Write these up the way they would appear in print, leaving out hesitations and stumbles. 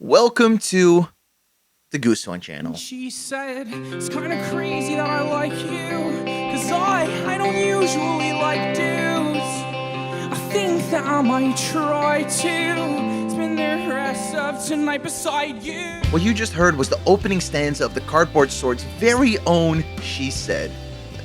Welcome to the Goose One channel. She said, it's kinda crazy that I like you, cause I don't usually like dudes. I think that I might try to spend the rest of tonight beside you. What you just heard was the opening stanza of the Cardboard Sword's very own She Said.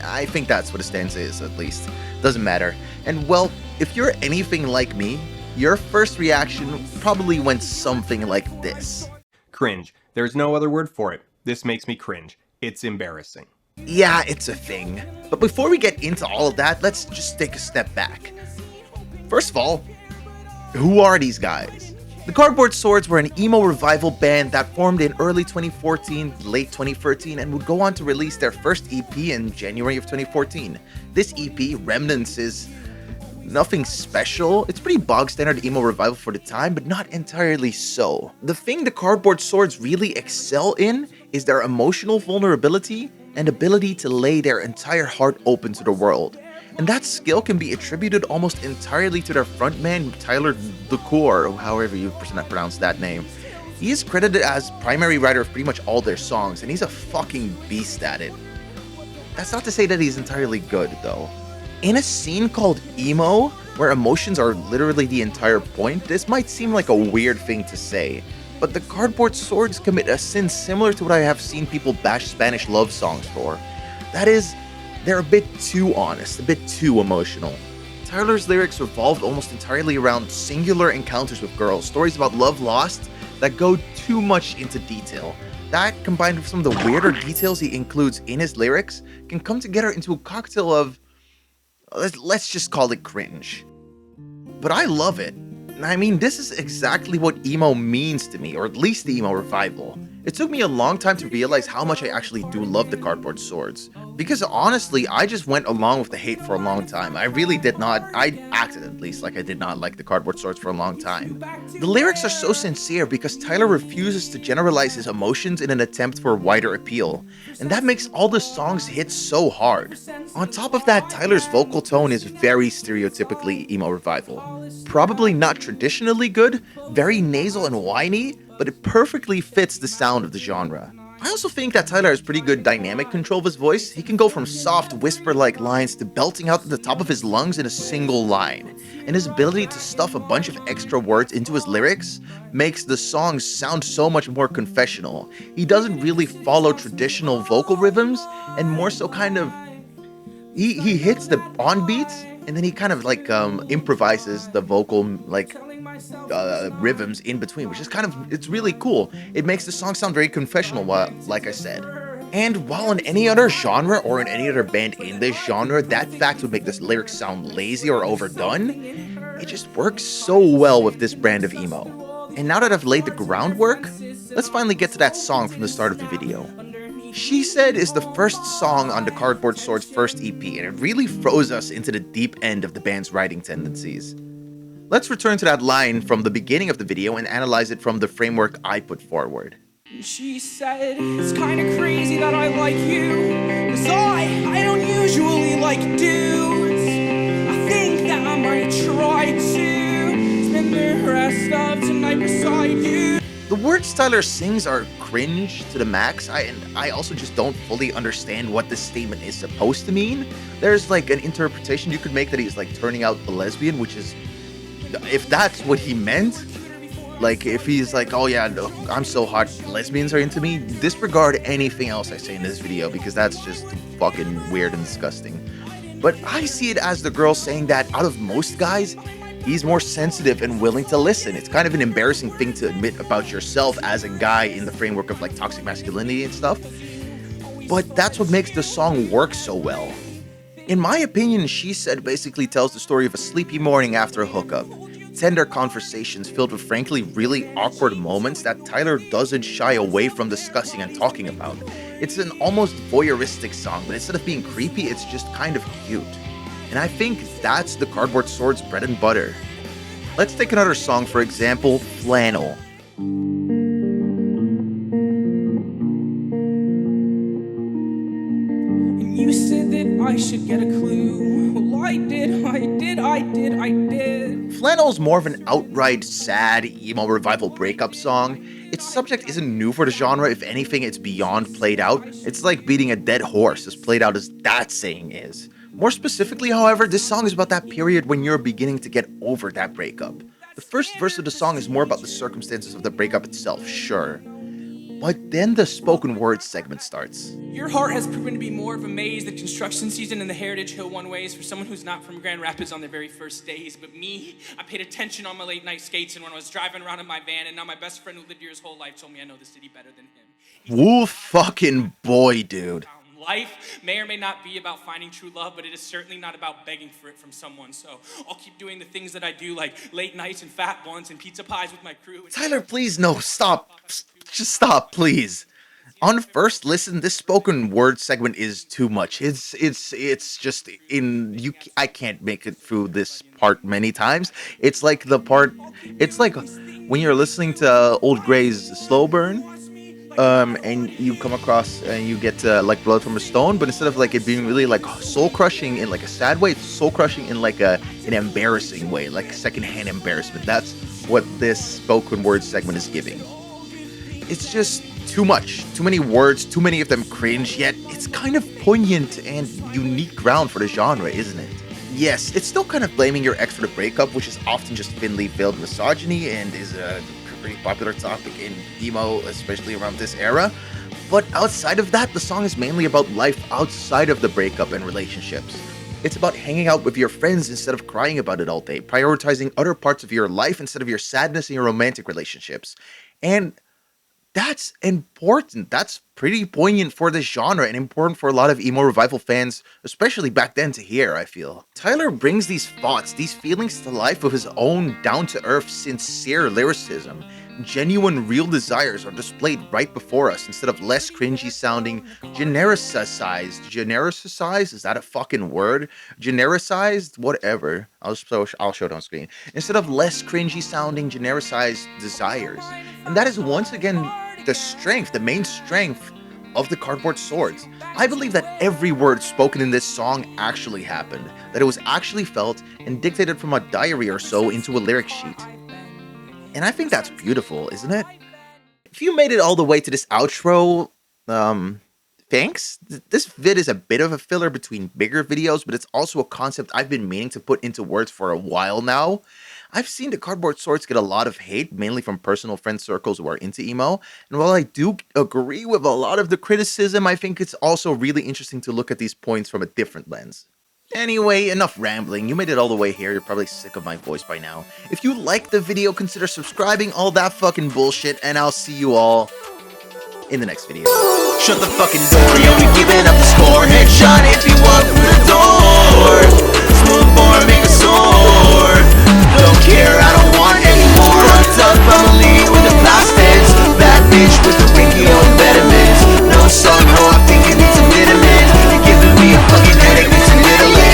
I think that's what a stanza is, at least. Doesn't matter. And well, if you're anything like me, your first reaction probably went something like this. Cringe. There's no other word for it. This makes me cringe. It's embarrassing. Yeah, it's a thing. But before we get into all of that, let's just take a step back. First of all, who are these guys? The Cardboard Swords were an emo revival band that formed in early 2014, late 2013, and would go on to release their first EP in January of 2014. This EP, Remnants, is nothing special. It's pretty bog standard emo revival for the time, but not entirely so. The thing the Cardboard Swords really excel in is their emotional vulnerability and ability to lay their entire heart open to the world. And that skill can be attributed almost entirely to their frontman, Tyler DeCour, or however you pronounce that name. He is credited as primary writer of pretty much all their songs, and he's a fucking beast at it. That's not to say that he's entirely good, though. In a scene called emo, where emotions are literally the entire point, this might seem like a weird thing to say, but the Cardboard Swords commit a sin similar to what I have seen people bash Spanish love songs for. That is, they're a bit too honest, a bit too emotional. Tyler's lyrics revolved almost entirely around singular encounters with girls, stories about love lost that go too much into detail. That, combined with some of the weirder details he includes in his lyrics, can come together into a cocktail of, let's just call it cringe. But I love it. I mean, this is exactly what emo means to me, or at least the emo revival. It took me a long time to realize how much I actually do love the Cardboard Swords. Because honestly, I just went along with the hate for a long time. I really did not, I acted at least like I did not like the Cardboard Swords for a long time. The lyrics are so sincere because Tyler refuses to generalize his emotions in an attempt for wider appeal. And that makes all the songs hit so hard. On top of that, Tyler's vocal tone is very stereotypically emo revival. Probably not traditionally good, very nasal and whiny, but it perfectly fits the sound of the genre. I also think that Tyler has pretty good dynamic control of his voice. He can go from soft, whisper-like lines to belting out the top of his lungs in a single line. And his ability to stuff a bunch of extra words into his lyrics makes the songs sound so much more confessional. He doesn't really follow traditional vocal rhythms, and more so kind of... He hits the on beats, and then he kind of like improvises the vocal like rhythms in between, which is kind of, it's really cool. It makes the song sound very confessional, like I said. And while in any other genre or in any other band in this genre, that fact would make this lyrics sound lazy or overdone, it just works so well with this brand of emo. And now that I've laid the groundwork, let's finally get to that song from the start of the video. She Said is the first song on the Cardboard Sword's first EP, and it really throws us into the deep end of the band's writing tendencies. Let's return to that line from the beginning of the video and analyze it from the framework I put forward. She said, it's kinda crazy that I like you, cause I don't usually like dudes. I think that I might try to spend the rest of tonight beside you. The words Tyler sings are cringe to the max, and I also just don't fully understand what this statement is supposed to mean. There's like an interpretation you could make that he's like turning out a lesbian, which is, if that's what he meant, like if he's like, oh yeah, no, I'm so hot, lesbians are into me, disregard anything else I say in this video because that's just fucking weird and disgusting. But I see it as the girl saying that out of most guys, he's more sensitive and willing to listen. It's kind of an embarrassing thing to admit about yourself as a guy in the framework of like toxic masculinity and stuff. But that's what makes the song work so well. In my opinion, She Said basically tells the story of a sleepy morning after a hookup. Tender conversations filled with frankly really awkward moments that Tyler doesn't shy away from discussing and talking about. It's an almost voyeuristic song, but instead of being creepy, it's just kind of cute. And I think that's the Cardboard Sword's bread and butter. Let's take another song, for example, Flannel. And you said that I should get a clue. Well, I did. Flannel is more of an outright sad emo revival breakup song. Its subject isn't new for the genre. If anything, it's beyond played out. It's like beating a dead horse, as played out as that saying is. More specifically, however, this song is about that period when you're beginning to get over that breakup. The first verse of the song is more about the circumstances of the breakup itself, sure. But then the spoken word segment starts. Your heart has proven to be more of a maze than construction season in the Heritage Hill one-ways for someone who's not from Grand Rapids on their very first days. But me, I paid attention on my late night skates and when I was driving around in my van, and now my best friend who lived here his whole life told me I know the city better than him. Woo fucking boy, dude. Life may or may not be about finding true love, but it is certainly not about begging for it from someone. So I'll keep doing the things that I do, like late nights and fat buns and pizza pies with my crew. Tyler, please, no, stop. Just stop, please. On first listen, this spoken word segment is too much. It's just I can't make it through this part many times. It's like when you're listening to Old Gray's Slow Burn, and you come across and you get like Blood from a Stone, but instead of like it being really like soul crushing in like a sad way, it's soul crushing in like an embarrassing way, like secondhand embarrassment. That's what this spoken word segment is giving. It's just too much, too many words, too many of them cringe, yet it's kind of poignant and unique ground for the genre, isn't it? Yes, it's still kind of blaming your ex for the breakup, which is often just thinly veiled misogyny and is a pretty popular topic in emo, especially around this era. But outside of that, the song is mainly about life outside of the breakup and relationships. It's about hanging out with your friends instead of crying about it all day, prioritizing other parts of your life instead of your sadness in your romantic relationships. And that's important. That's pretty poignant for this genre and important for a lot of emo revival fans, especially back then, to hear, I feel. Tyler brings these thoughts, these feelings to life with his own down-to-earth, sincere lyricism. Genuine, real desires are displayed right before us instead of less cringy sounding, genericized, is that a fucking word? Genericized, whatever. I'll show it on screen. Instead of less cringy sounding, genericized desires. And that is once again the main strength of the Cardboard Swords. I believe that every word spoken in this song actually happened, that it was actually felt and dictated from a diary or so into a lyric sheet. And I think that's beautiful, isn't it? If you made it all the way to this outro, thanks. This vid is a bit of a filler between bigger videos, but it's also a concept I've been meaning to put into words for a while now. I've seen the Cardboard Swords get a lot of hate, mainly from personal friend circles who are into emo, and while I do agree with a lot of the criticism, I think it's also really interesting to look at these points from a different lens. Anyway, enough rambling. You made it all the way here. You're probably sick of my voice by now. If you liked the video, consider subscribing, all that fucking bullshit, and I'll see you all in the next video. Shut the fucking door, yo, we giving up the score.